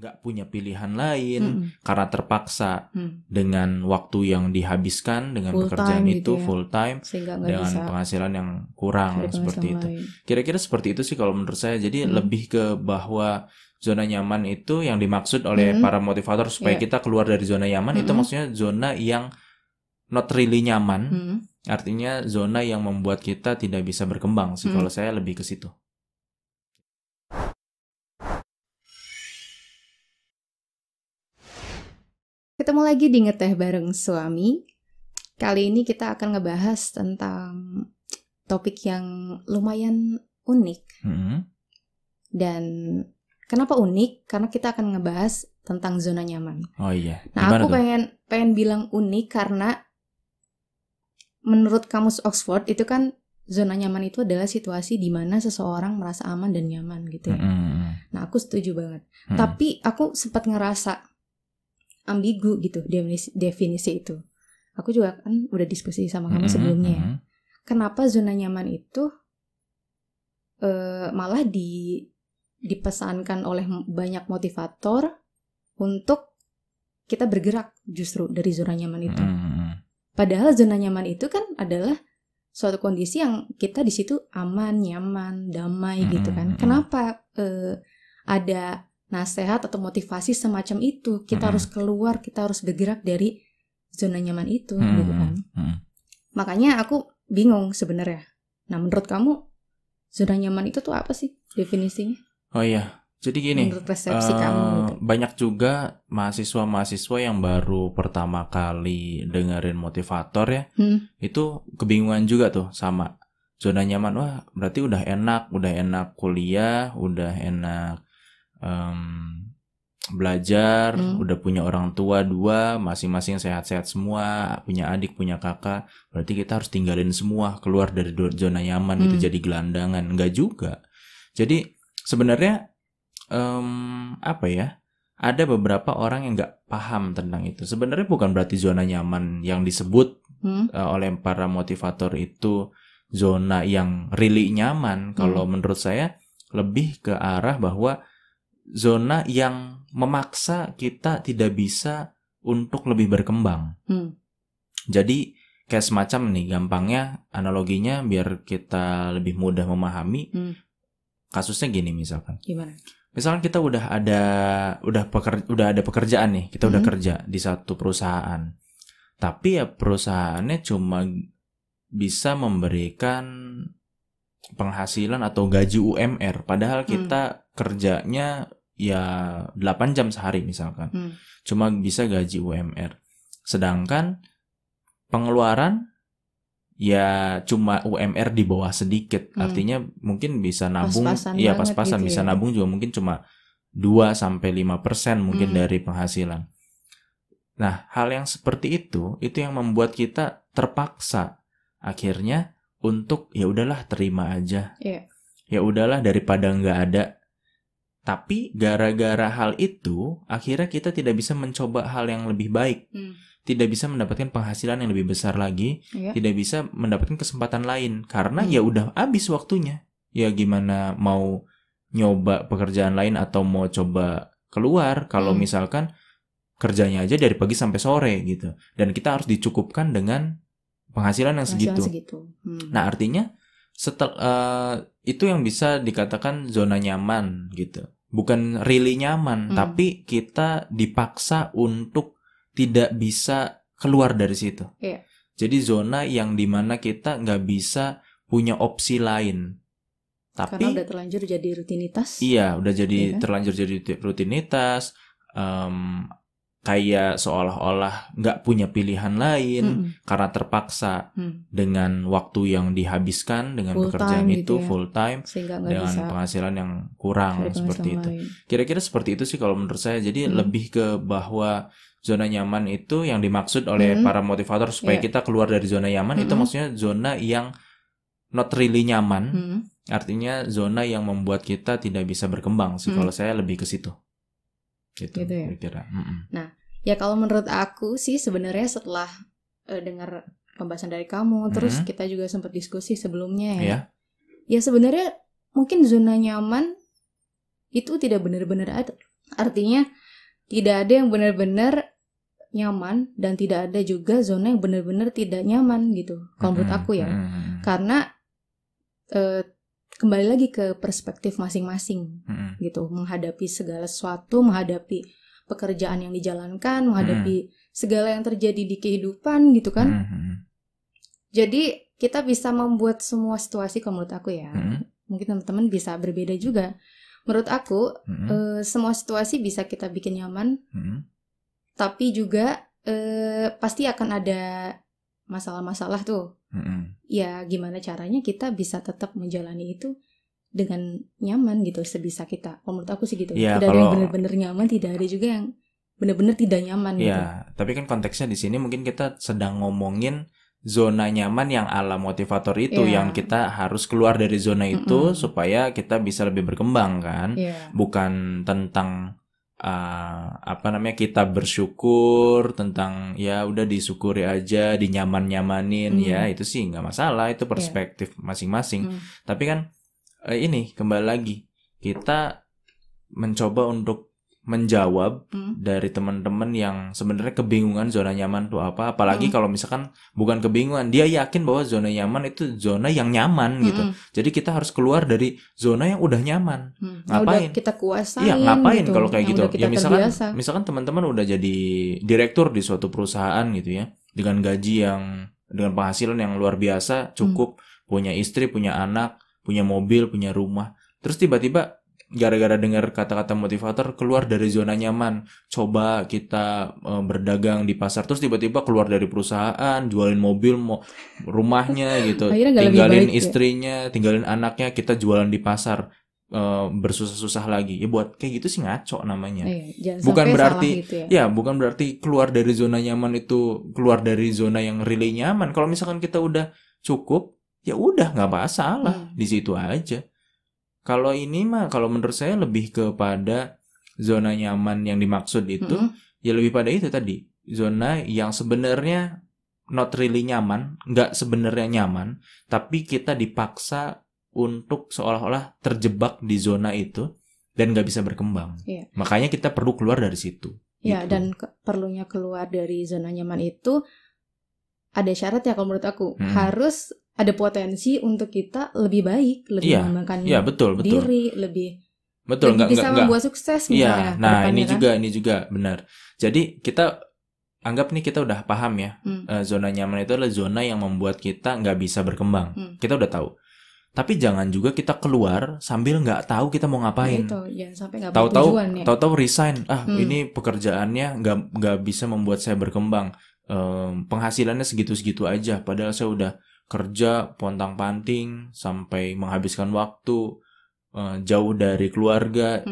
nggak punya pilihan lain karena terpaksa dengan waktu yang dihabiskan dengan Full pekerjaan time itu gitu ya. full time Sehingga nggak dengan bisa penghasilan yang kurang cari seperti penghasilan itu. lain. Kira-kira seperti itu sih kalau menurut saya. Jadi lebih ke bahwa zona nyaman itu yang dimaksud oleh para motivator supaya Yeah. kita keluar dari zona nyaman itu maksudnya zona yang not really nyaman. Artinya zona yang membuat kita tidak bisa berkembang sih. Kalau saya lebih ke situ. Ketemu lagi di Ngeteh Bareng Suami. Kali ini kita akan ngebahas tentang topik yang lumayan unik. Dan kenapa unik? Karena kita akan ngebahas tentang zona nyaman. Oh iya. Nah, Gimana aku tuh? pengen bilang unik karena menurut kamus Oxford itu kan zona nyaman itu adalah situasi di mana seseorang merasa aman dan nyaman gitu ya. Nah, aku setuju banget. Tapi aku sempat ngerasa ambigu gitu definisi itu. Aku juga kan udah diskusi sama kamu sebelumnya ya. Kenapa zona nyaman itu malah dipesankan oleh banyak motivator untuk kita bergerak justru dari zona nyaman itu. Padahal zona nyaman itu kan adalah suatu kondisi yang kita di situ aman, nyaman, damai gitu kan. Kenapa ada nasihat atau motivasi semacam itu? Kita harus keluar, kita harus bergerak dari zona nyaman itu gitu kan. Makanya aku bingung sebenarnya. Nah, menurut kamu zona nyaman itu tuh apa sih definisinya? Oh iya. Jadi gini, menurut persepsi kamu gitu. Banyak juga mahasiswa-mahasiswa yang baru pertama kali dengerin motivator ya, itu kebingungan juga tuh sama zona nyaman. Wah, berarti udah enak kuliah, udah enak belajar, udah punya orang tua 2, masing-masing sehat-sehat semua, punya adik, punya kakak. Berarti kita harus tinggalin semua, keluar dari zona nyaman itu jadi gelandangan. Enggak juga. Jadi sebenarnya apa ya? Ada beberapa orang yang nggak paham tentang itu. Sebenarnya bukan berarti zona nyaman yang disebut oleh para motivator itu zona yang really nyaman. Kalau menurut saya lebih ke arah bahwa zona yang memaksa kita tidak bisa untuk lebih berkembang. Jadi kayak semacam nih, gampangnya analoginya biar kita lebih mudah memahami. Kasusnya gini misalkan. Gimana? Misalkan kita udah ada pekerjaan nih, kita udah kerja di satu perusahaan. Tapi ya perusahaannya cuma bisa memberikan penghasilan atau gaji UMR, padahal kita kerjanya ya 8 jam sehari misalkan. Cuma bisa gaji UMR. Sedangkan pengeluaran ya cuma UMR di bawah sedikit. Artinya mungkin bisa nabung, ya pas-pasan gitu bisa ya. Nabung juga mungkin cuma 2-5% mungkin dari penghasilan. Nah, hal yang seperti itu yang membuat kita terpaksa akhirnya untuk ya udahlah terima aja. Ya udahlah daripada nggak ada. Tapi gara-gara hal itu akhirnya kita tidak bisa mencoba hal yang lebih baik. Tidak bisa mendapatkan penghasilan yang lebih besar lagi, tidak bisa mendapatkan kesempatan lain karena ya udah habis waktunya. Ya gimana mau nyoba pekerjaan lain atau mau coba keluar kalau misalkan kerjanya aja dari pagi sampai sore gitu. Dan kita harus dicukupkan dengan penghasilan yang segitu. Nah, artinya itu yang bisa dikatakan zona nyaman gitu. Bukan really nyaman, tapi kita dipaksa untuk tidak bisa keluar dari situ. Jadi zona yang dimana kita nggak bisa punya opsi lain. Tapi karena udah terlanjur jadi rutinitas. Iya, udah jadi terlanjur jadi rutinitas. Kayak seolah-olah nggak punya pilihan lain karena terpaksa dengan waktu yang dihabiskan dengan full pekerjaan itu gitu ya. Full time dengan penghasilan yang kurang seperti itu. Kira-kira seperti itu sih kalau menurut saya. Jadi lebih ke bahwa zona nyaman itu yang dimaksud oleh para motivator supaya kita keluar dari zona nyaman itu maksudnya zona yang not really nyaman. Artinya zona yang membuat kita tidak bisa berkembang sih. Kalau saya lebih ke situ. Gitu ya. Kira-kira. Nah, ya kalau menurut aku sih sebenarnya setelah dengar pembahasan dari kamu, terus kita juga sempat diskusi sebelumnya ya. Ya sebenarnya mungkin zona nyaman itu tidak benar-benar ada. Artinya tidak ada yang benar-benar nyaman dan tidak ada juga zona yang benar-benar tidak nyaman gitu. Kalau menurut aku ya. Karena kembali lagi ke perspektif masing-masing gitu, menghadapi segala sesuatu, menghadapi pekerjaan yang dijalankan, menghadapi segala yang terjadi di kehidupan gitu kan. Jadi kita bisa membuat semua situasi, kalau menurut aku ya, mungkin teman-teman bisa berbeda juga. Menurut aku semua situasi bisa kita bikin nyaman, tapi juga pasti akan ada masalah-masalah tuh. Ya gimana caranya kita bisa tetap menjalani itu dengan nyaman gitu sebisa kita. Kalau menurut aku sih gitu. Ya, tidak ada yang benar-benar nyaman, tidak ada juga yang benar-benar tidak nyaman gitu. Ya, tapi kan konteksnya di sini mungkin kita sedang ngomongin zona nyaman yang ala motivator itu, yang kita harus keluar dari zona itu supaya kita bisa lebih berkembang kan. Bukan tentang kita bersyukur, tentang ya udah disyukuri aja, dinyaman-nyamanin, ya itu sih nggak masalah, itu perspektif masing-masing. Tapi kan ini kembali lagi kita mencoba untuk menjawab dari teman-teman yang sebenarnya kebingungan zona nyaman itu apa. Apalagi kalau misalkan bukan kebingungan, dia yakin bahwa zona nyaman itu zona yang nyaman gitu. Jadi kita harus keluar dari zona yang udah nyaman. Ngapain? Udah kita kuasain. Iya, ngapain gitu, kalau kayak gitu? Ya misalkan teman-teman udah jadi direktur di suatu perusahaan gitu ya, dengan gaji dengan penghasilan yang luar biasa, cukup, punya istri, punya anak, punya mobil, punya rumah. Terus tiba-tiba gara-gara dengar kata-kata motivator keluar dari zona nyaman, coba kita berdagang di pasar, terus tiba-tiba keluar dari perusahaan, jualin mobil, rumahnya gitu, tinggalin istrinya, tinggalin anaknya, kita jualan di pasar, bersusah-susah lagi. Ya buat kayak gitu sih ngaco namanya. Bukan berarti gitu ya, bukan berarti keluar dari zona nyaman itu keluar dari zona yang really nyaman. Kalau misalkan kita udah cukup, ya udah nggak masalah, di situ aja. Kalau ini mah, kalau menurut saya lebih kepada zona nyaman yang dimaksud itu, ya lebih pada itu tadi, zona yang sebenarnya not really nyaman, nggak sebenarnya nyaman, tapi kita dipaksa untuk seolah-olah terjebak di zona itu dan nggak bisa berkembang. Makanya kita perlu keluar dari situ. Ya, gitu. Dan perlunya keluar dari zona nyaman itu ada syarat ya kalau menurut aku, harus ada potensi untuk kita lebih baik, lebih mengembangkan diri, lebih bisa membuat sukses misalnya. Nah, ini juga benar. Jadi kita anggap nih kita udah paham ya, zona nyaman itu adalah zona yang membuat kita nggak bisa berkembang. Kita udah tahu. Tapi jangan juga kita keluar sambil nggak tahu kita mau ngapain. Tahu-tahu resign. Ini pekerjaannya nggak bisa membuat saya berkembang. Penghasilannya segitu-segitu aja. Padahal saya udah kerja pontang-panting sampai menghabiskan waktu, jauh dari keluarga,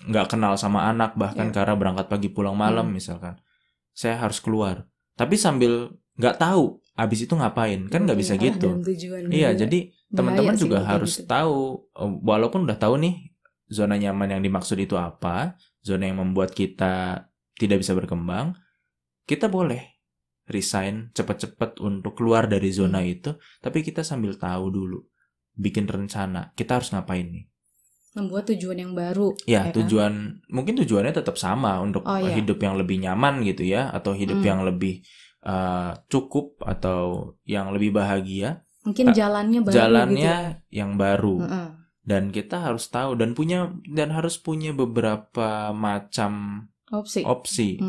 nggak kenal sama anak bahkan karena berangkat pagi pulang malam misalkan. Saya harus keluar. Tapi sambil nggak tahu abis itu ngapain, kan nggak bisa gitu. Iya, jadi teman-teman juga harus tahu, walaupun udah tahu nih zona nyaman yang dimaksud itu apa, zona yang membuat kita tidak bisa berkembang, kita boleh resign cepat-cepat untuk keluar dari zona itu, tapi kita sambil tahu dulu, bikin rencana, kita harus ngapain nih. Membuat tujuan yang baru. Ya, mungkin tujuannya tetap sama untuk hidup yang lebih nyaman gitu ya, atau hidup yang lebih cukup atau yang lebih bahagia. Mungkin jalannya baru. Jalannya gitu yang baru. Dan kita harus tahu dan harus punya beberapa macam opsi.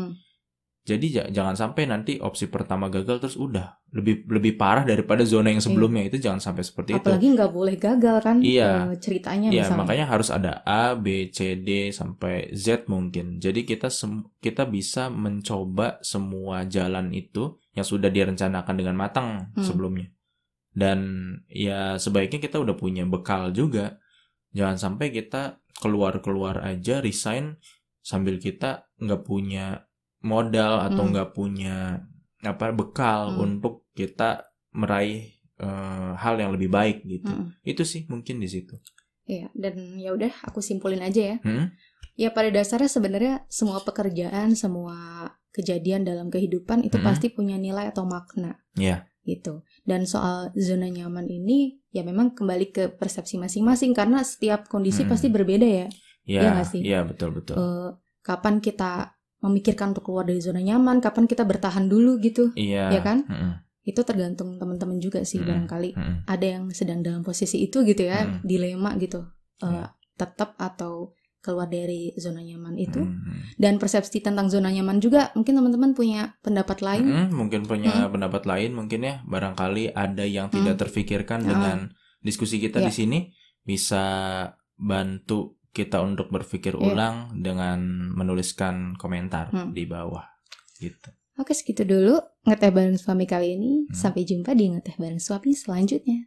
Jadi jangan sampai nanti opsi pertama gagal terus udah lebih parah daripada zona yang sebelumnya. Itu jangan sampai seperti itu. Apalagi nggak boleh gagal kan ceritanya misalnya. Iya, makanya harus ada A, B, C, D sampai Z mungkin. Jadi kita bisa mencoba semua jalan itu yang sudah direncanakan dengan matang sebelumnya. Dan ya sebaiknya kita udah punya bekal juga. Jangan sampai kita keluar aja resign sambil kita nggak punya modal atau nggak punya bekal untuk kita meraih hal yang lebih baik gitu. Itu sih mungkin di situ. Iya, dan ya udah aku simpulin aja ya. Ya pada dasarnya sebenarnya semua pekerjaan, semua kejadian dalam kehidupan itu pasti punya nilai atau makna. Iya. Gitu. Dan soal zona nyaman ini ya memang kembali ke persepsi masing-masing karena setiap kondisi pasti berbeda ya. Iya nggak sih? Iya, betul. kapan kita memikirkan untuk keluar dari zona nyaman, kapan kita bertahan dulu gitu. Iya. Ya kan? Itu tergantung teman-teman juga sih barangkali. Ada yang sedang dalam posisi itu gitu ya, dilema gitu. Tetap atau keluar dari zona nyaman itu. Dan persepsi tentang zona nyaman juga mungkin teman-teman punya pendapat lain. Mungkin punya pendapat lain mungkin ya. Barangkali ada yang tidak terfikirkan dengan diskusi kita di sini, bisa bantu kita untuk berpikir ulang dengan menuliskan komentar di bawah gitu. Oke, segitu dulu Ngeteh Bareng Suami kali ini. Sampai jumpa di Ngeteh Bareng Suami selanjutnya.